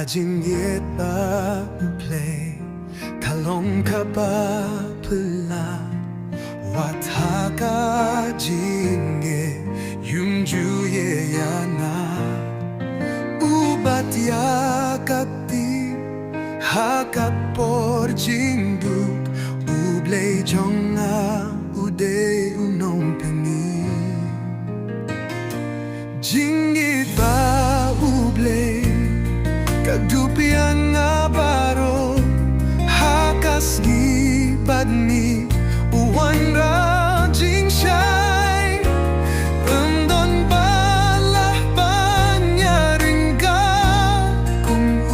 Kajingit ba play Kalong ka ba pala Wat kajingit Yung juye yana Ubat ya kati Hakat por jingduk Ublay jonga Ude unong peni Jingit ba ublay Kagdupian nga baro Hakas ni badni Uwan ra jing siya'y Tandon balah banyaring ka Kung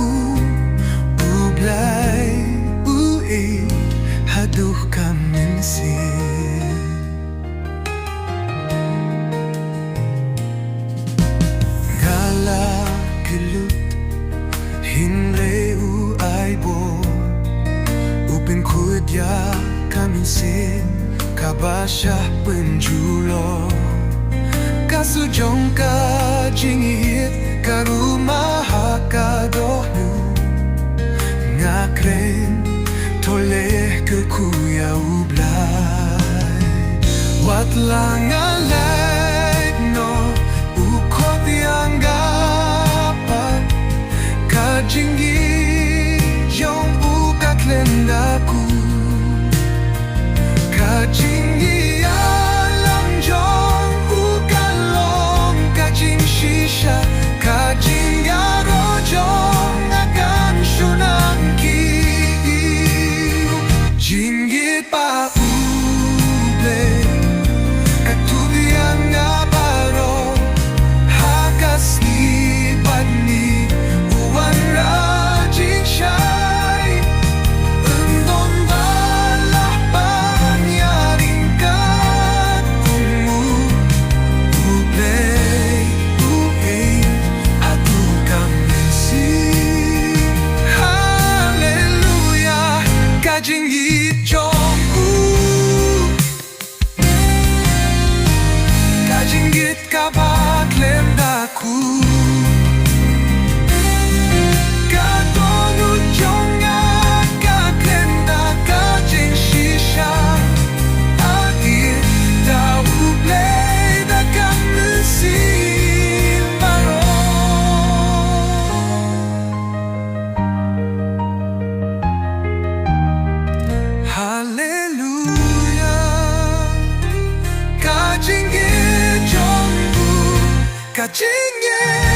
ublay ui Haduh kaminsin Gala gelut Hinre u ay bo Upin kudya kaminsin Kabasya penjulo Kasujong ka jingihit Karumaha kadohnu Ngakren Toleh ke kuya ublay Wat langalay no Ukot yang gapat Kajinggi Jong ukat lendaku Kajinggi alam jong ukalong Kajing shisha Kajing arojong Akan syunang kiu Jinggit pa uble Katubian nga baro Hakas ni badni Uwan rajing siya'y Tandon balah banyaring ka Kung ublay uing Atu kaminsin Hallelujah Kajinggit jong Kajinggit kabat lendaku Kadonu jong agak lenda kajing shisha Akhir dah ublay dah kaminsin baro Hallelujah Kajinggit jong Kajinggit